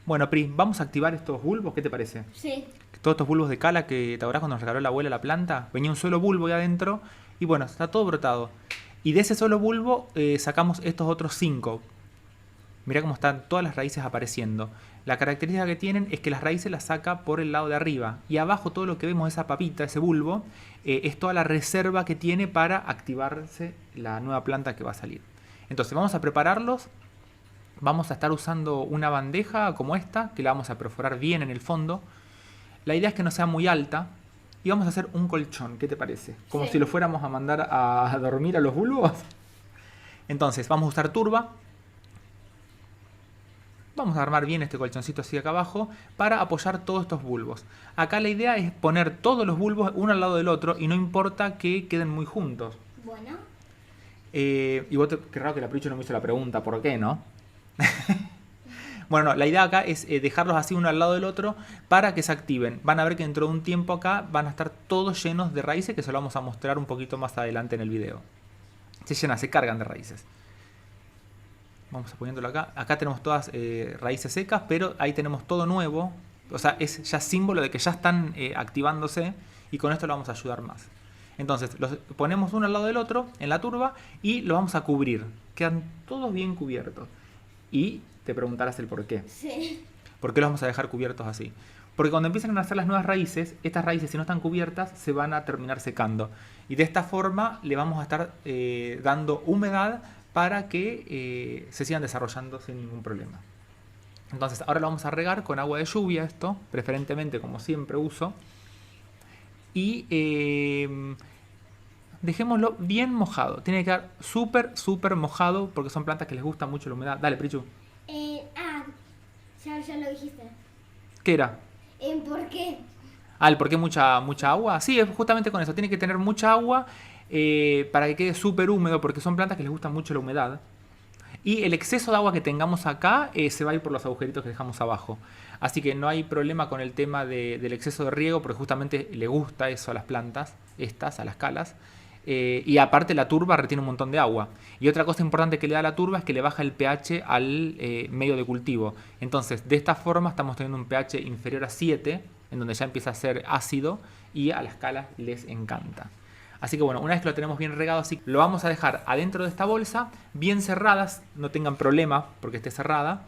Bueno, Pri, vamos a activar estos bulbos, ¿qué te parece? Sí. Todos estos bulbos de cala que te acordás cuando nos regaló la abuela la planta, venía un solo bulbo ahí adentro y bueno, está todo brotado. Y de ese solo bulbo sacamos estos otros 5. Mirá cómo están todas las raíces apareciendo. La característica que tienen es que las raíces las saca por el lado de arriba. Y abajo todo lo que vemos, esa papita, ese bulbo, es toda la reserva que tiene para activarse la nueva planta que va a salir. Entonces vamos a prepararlos. Vamos a estar usando una bandeja como esta, que la vamos a perforar bien en el fondo. La idea es que no sea muy alta. Y vamos a hacer un colchón, ¿qué te parece? Como Sí. si lo fuéramos a mandar a dormir a los bulbos. Entonces vamos a usar turba. Vamos a armar bien este colchoncito así acá abajo para apoyar todos estos bulbos. Acá la idea es poner todos los bulbos uno al lado del otro y no importa que queden muy juntos. Bueno. Y vos, qué raro que la Pricho no me hizo la pregunta, ¿por qué no? Bueno, no, la idea acá es dejarlos así uno al lado del otro para que se activen. Van a ver que dentro de un tiempo acá van a estar todos llenos de raíces, que se lo vamos a mostrar un poquito más adelante en el video. Se llenan, se cargan de raíces. Vamos a poniéndolo acá. Acá tenemos todas raíces secas, pero ahí tenemos todo nuevo. O sea, es ya símbolo de que ya están activándose y con esto lo vamos a ayudar más. Entonces, los ponemos uno al lado del otro en la turba y lo vamos a cubrir. Quedan todos bien cubiertos. Y te preguntarás el por qué. Sí. ¿Por qué los vamos a dejar cubiertos así? Porque cuando empiezan a nacer las nuevas raíces, estas raíces, si no están cubiertas, se van a terminar secando. Y de esta forma le vamos a estar dando humedad para que se sigan desarrollando sin ningún problema. Entonces ahora lo vamos a regar con agua de lluvia esto, preferentemente como siempre uso. Y dejémoslo bien mojado. Tiene que quedar súper mojado porque son plantas que les gusta mucho la humedad. Dale, Prichu. Ya lo dijiste. ¿Qué era? ¿Por qué? Ah, ¿el por qué mucha agua? Sí, es justamente con eso. Tiene que tener mucha agua para que quede súper húmedo porque son plantas que les gusta mucho la humedad. Y el exceso de agua que tengamos acá se va a ir por los agujeritos que dejamos abajo. Así que no hay problema con el tema del exceso de riego porque justamente le gusta eso a las plantas, a las calas. Y aparte la turba retiene un montón de agua. Y otra cosa importante que le da la turba es que le baja el pH al medio de cultivo. Entonces, de esta forma estamos teniendo un pH inferior a 7, en donde ya empieza a ser ácido y a las calas les encanta. Así que bueno, una vez que lo tenemos bien regado así, lo vamos a dejar adentro de esta bolsa, bien cerradas, no tengan problema porque esté cerrada,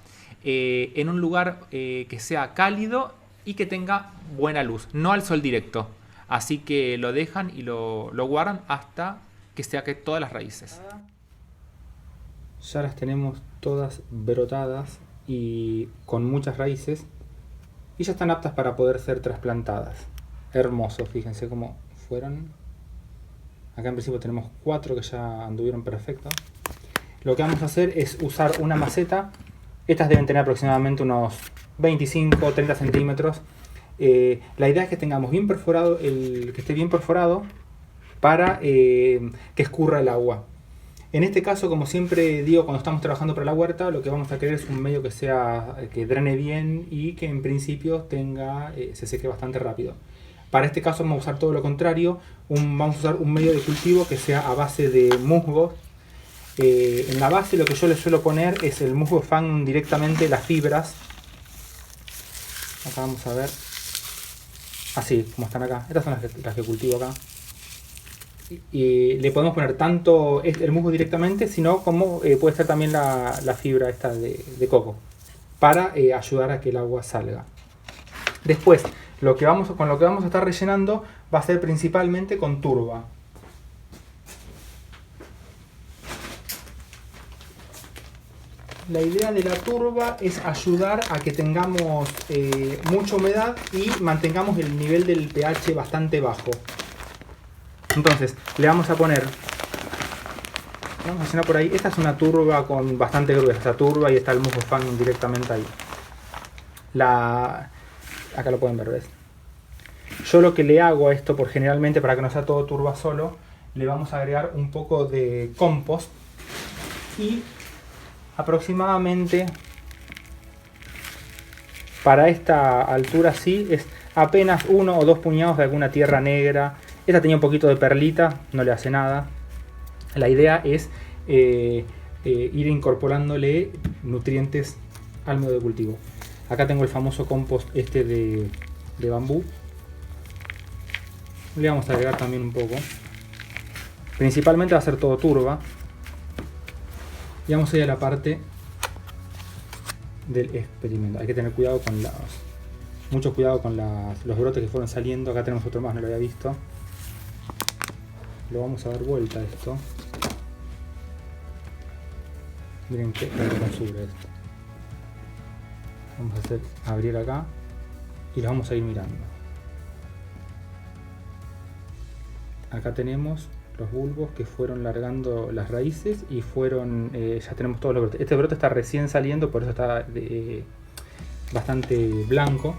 en un lugar que sea cálido y que tenga buena luz, no al sol directo. Así que lo dejan y lo guardan hasta que saque todas las raíces. Ya las tenemos todas brotadas y con muchas raíces y ya están aptas para poder ser trasplantadas. Hermoso, fíjense cómo fueron. Acá en principio tenemos 4 que ya anduvieron perfectos. Lo que vamos a hacer es usar una maceta. Estas deben tener aproximadamente unos 25 o 30 centímetros. La idea es que tengamos bien perforado, que esté bien perforado para que escurra el agua. En este caso, como siempre digo, cuando estamos trabajando para la huerta, lo que vamos a querer es un medio que drene bien y que en principio se seque bastante rápido. Para este caso vamos a usar todo lo contrario, vamos a usar un medio de cultivo que sea a base de musgo. En la base lo que yo le suelo poner es el musgo fan directamente, las fibras. Acá vamos a ver. Así, como están acá. Estas son las que cultivo acá. Y le podemos poner tanto el musgo directamente, sino como puede ser también la fibra esta de coco, para ayudar a que el agua salga. Después, con lo que vamos a estar rellenando va a ser principalmente con turba. La idea de la turba es ayudar a que tengamos mucha humedad y mantengamos el nivel del pH bastante bajo. Entonces, le vamos a poner, vamos a llenar por ahí, esta es una turba con bastante gruesa, esta turba y está el musgo fan directamente ahí. Acá lo pueden ver, ¿ves? Yo lo que le hago a esto, generalmente para que no sea todo turba solo, le vamos a agregar un poco de compost y aproximadamente para esta altura así es apenas 1 o 2 puñados de alguna tierra negra. Esta tenía un poquito de perlita, no le hace nada. La idea es ir incorporándole nutrientes al medio de cultivo. Acá tengo el famoso compost este de bambú. Le vamos a agregar también un poco. Principalmente va a ser todo turba. Y vamos a ir a la parte del experimento. Hay que tener cuidado con mucho cuidado con los brotes que fueron saliendo. Acá tenemos otro más, no lo había visto. Lo vamos a dar vuelta a esto. Miren qué hermosura esto. Vamos a abrir acá y los vamos a ir mirando. Acá tenemos los bulbos que fueron largando las raíces y fueron, ya tenemos todos los brotes. Este brote está recién saliendo, por eso está bastante blanco.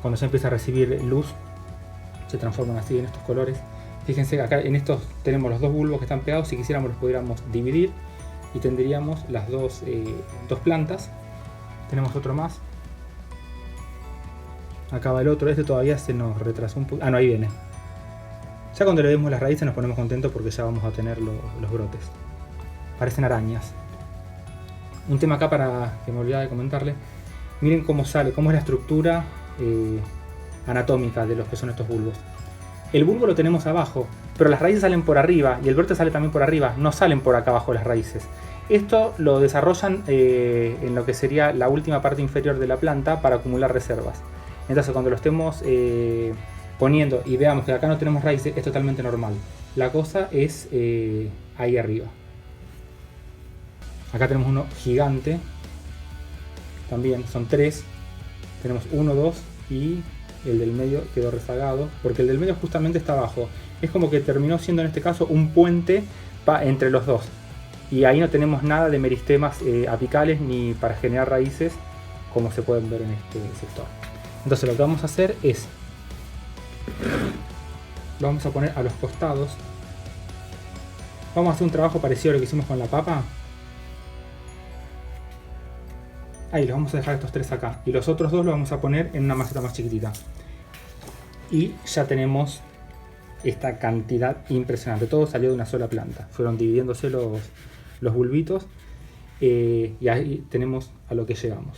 Cuando se empieza a recibir luz se transforman así en estos colores. Fíjense que acá en estos tenemos los dos bulbos que están pegados. Si quisiéramos los pudiéramos dividir y tendríamos las dos plantas. Tenemos otro más. Acá va el otro. Este todavía se nos retrasó un poco. Ah, no, ahí viene. Ya cuando le vemos las raíces nos ponemos contentos porque ya vamos a tener los brotes. Parecen arañas. Un tema acá para que me olvidaba de comentarle. Miren cómo sale, cómo es la estructura anatómica de los que son estos bulbos. El bulbo lo tenemos abajo, pero las raíces salen por arriba y el brote sale también por arriba. No salen por acá abajo las raíces. Esto lo desarrollan en lo que sería la última parte inferior de la planta para acumular reservas. Entonces cuando lo estemos poniendo y veamos que acá no tenemos raíces, es totalmente normal. La cosa es ahí arriba. Acá tenemos uno gigante. También son 3. Tenemos 1, 2 y el del medio quedó rezagado. Porque el del medio justamente está abajo. Es como que terminó siendo en este caso un puente entre los dos. Y ahí no tenemos nada de meristemas apicales ni para generar raíces como se pueden ver en este sector. Entonces lo que vamos a hacer es, lo vamos a poner a los costados. Vamos a hacer un trabajo parecido a lo que hicimos con la papa. Ahí los vamos a dejar estos 3 acá. Y los otros 2 los vamos a poner en una maceta más chiquitita. Y ya tenemos esta cantidad impresionante. Todo salió de una sola planta. Fueron dividiéndose los bulbitos. Y ahí tenemos a lo que llegamos.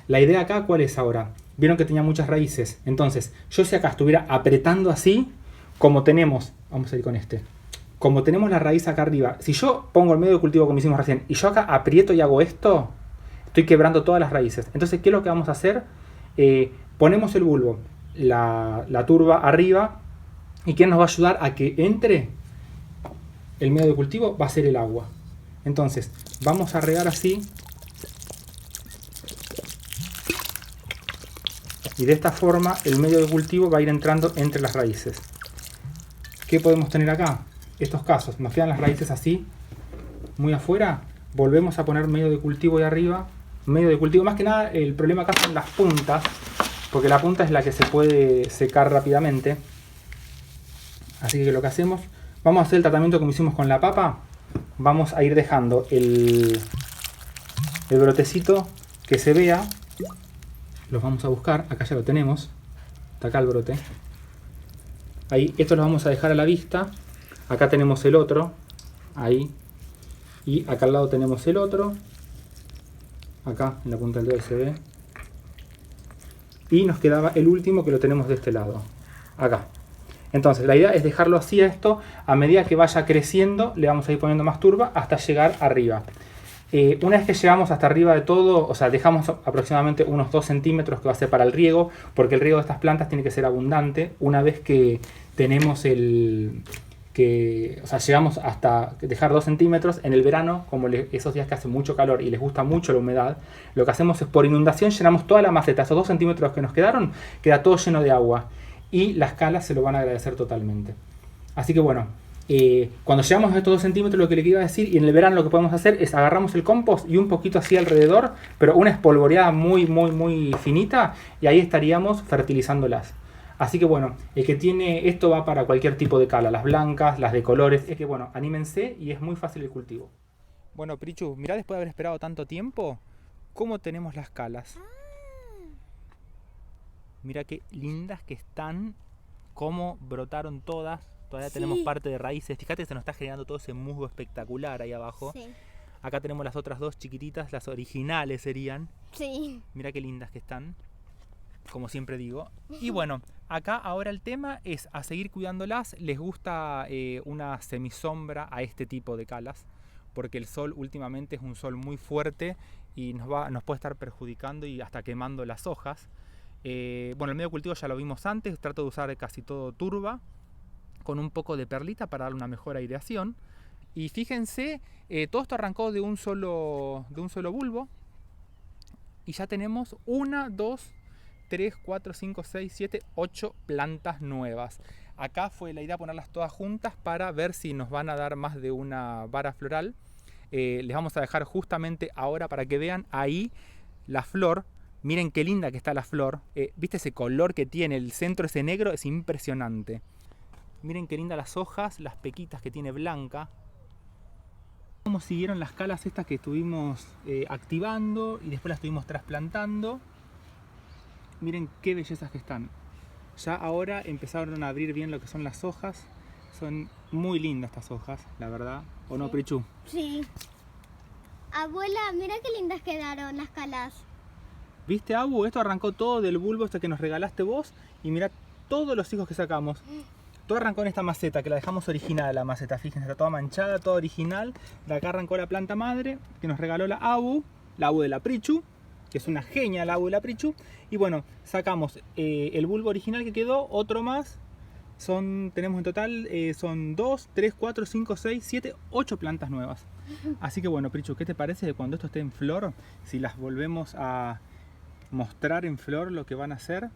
La idea acá, ¿cuál es ahora? Vieron que tenía muchas raíces. Entonces, yo si acá estuviera apretando así, como tenemos, vamos a ir con este, como tenemos la raíz acá arriba, si yo pongo el medio de cultivo como hicimos recién, y yo acá aprieto y hago esto, estoy quebrando todas las raíces. Entonces, ¿qué es lo que vamos a hacer? Ponemos el bulbo, la turba arriba, y ¿quién nos va a ayudar a que entre el medio de cultivo? Va a ser el agua. Entonces, vamos a regar así. Y de esta forma el medio de cultivo va a ir entrando entre las raíces. ¿Qué podemos tener acá? Estos casos, nos quedan las raíces así, muy afuera. Volvemos a poner medio de cultivo ahí arriba. Medio de cultivo, más que nada el problema acá son las puntas, porque la punta es la que se puede secar rápidamente. Así que lo que hacemos, vamos a hacer el tratamiento como hicimos con la papa. Vamos a ir dejando el brotecito que se vea. Los vamos a buscar, acá ya lo tenemos. Está acá el brote. Ahí, esto lo vamos a dejar a la vista. Acá tenemos el otro. Ahí. Y acá al lado tenemos el otro. Acá en la punta del dedo se ve. Y nos quedaba el último que lo tenemos de este lado. Acá. Entonces la idea es dejarlo así a esto. A medida que vaya creciendo le vamos a ir poniendo más turba hasta llegar arriba. Una vez que llegamos hasta arriba de todo, o sea, dejamos aproximadamente unos 2 centímetros que va a ser para el riego, porque el riego de estas plantas tiene que ser abundante. Una vez que tenemos o sea, llegamos hasta dejar 2 centímetros, en el verano, como esos días que hace mucho calor y les gusta mucho la humedad, lo que hacemos es por inundación llenamos toda la maceta. Esos 2 centímetros que nos quedaron, queda todo lleno de agua y las calas se lo van a agradecer totalmente. Así que bueno, cuando llegamos a estos 2 centímetros, lo que le iba a decir, y en el verano lo que podemos hacer es agarramos el compost y un poquito así alrededor, pero una espolvoreada muy finita, y ahí estaríamos fertilizándolas. Así que bueno, el que tiene esto va para cualquier tipo de cala, las blancas, las de colores. Es que bueno, anímense y es muy fácil el cultivo. Bueno, Prichu, mirá después de haber esperado tanto tiempo, cómo tenemos las calas. Mira qué lindas que están, cómo brotaron todas. Todavía tenemos parte de raíces. Fíjate que se nos está generando todo ese musgo espectacular ahí abajo. Sí. Acá tenemos las otras dos chiquititas, las originales serían. Sí. Mira qué lindas que están, como siempre digo. Y bueno, acá ahora el tema es a seguir cuidándolas. Les gusta una semisombra a este tipo de calas, porque el sol últimamente es un sol muy fuerte y nos puede estar perjudicando y hasta quemando las hojas. Bueno, el medio cultivo ya lo vimos antes. Trato de usar casi todo turba con un poco de perlita para darle una mejor aireación. Y fíjense, todo esto arrancó de un solo bulbo. Y ya tenemos 1, 2, 3, 4, 5, 6, 7, 8 plantas nuevas. Acá fue la idea ponerlas todas juntas para ver si nos van a dar más de una vara floral. Les vamos a dejar justamente ahora para que vean ahí la flor. Miren qué linda que está la flor. ¿Viste ese color que tiene? El centro ese negro es impresionante. Miren qué lindas las hojas, las pequitas que tiene blanca. Cómo siguieron las calas estas que estuvimos activando y después las estuvimos trasplantando. Miren qué bellezas que están. Ya ahora empezaron a abrir bien lo que son las hojas. Son muy lindas estas hojas, la verdad. ¿O no, Prichu? Sí. Abuela, mira qué lindas quedaron las calas. ¿Viste, Abu? Esto arrancó todo del bulbo este que nos regalaste vos. Y mira todos los hijos que sacamos. Todo arrancó en esta maceta, que la dejamos original la maceta. Fíjense, está toda manchada, toda original. De acá arrancó la planta madre, que nos regaló la Abu de la Prichu, que es una genia la Abu de la Prichu. Y bueno, sacamos el bulbo original que quedó, otro más. Tenemos en total, son 2, 3, 4, 5, 6, 7, 8 plantas nuevas. Así que bueno, Prichu, ¿qué te parece de cuando esto esté en flor? Si las volvemos a mostrar en flor lo que van a hacer.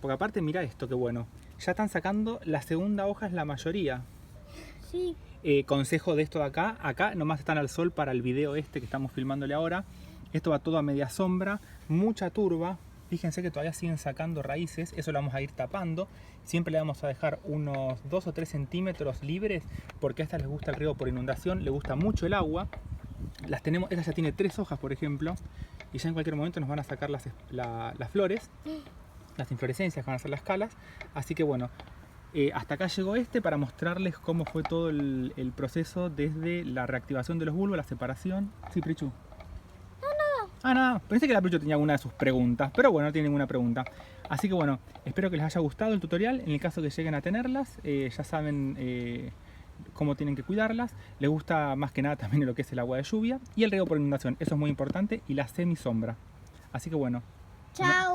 Porque aparte, mira esto, qué bueno. Ya están sacando la segunda hoja, es la mayoría. Sí. Consejo de esto de acá. Acá nomás están al sol para el video este que estamos filmándole ahora. Esto va todo a media sombra, mucha turba. Fíjense que todavía siguen sacando raíces. Eso lo vamos a ir tapando. Siempre le vamos a dejar unos 2 o 3 centímetros libres, porque a estas les gusta el riego por inundación, les gusta mucho el agua. Esta ya tiene 3 hojas, por ejemplo. Y ya en cualquier momento nos van a sacar las flores. Las inflorescencias que van a ser las calas. Así que bueno, hasta acá llegó para mostrarles cómo fue todo el proceso desde la reactivación de los bulbos, la separación. Sí, Prichu. Nada. Pensé que la Prichu tenía alguna de sus preguntas, pero bueno, no tiene ninguna pregunta. Así que bueno, espero que les haya gustado el tutorial. En el caso que lleguen a tenerlas, ya saben cómo tienen que cuidarlas. Les gusta más que nada también lo que es el agua de lluvia y el riego por inundación. Eso es muy importante. Y la semisombra. Así que bueno. Chao.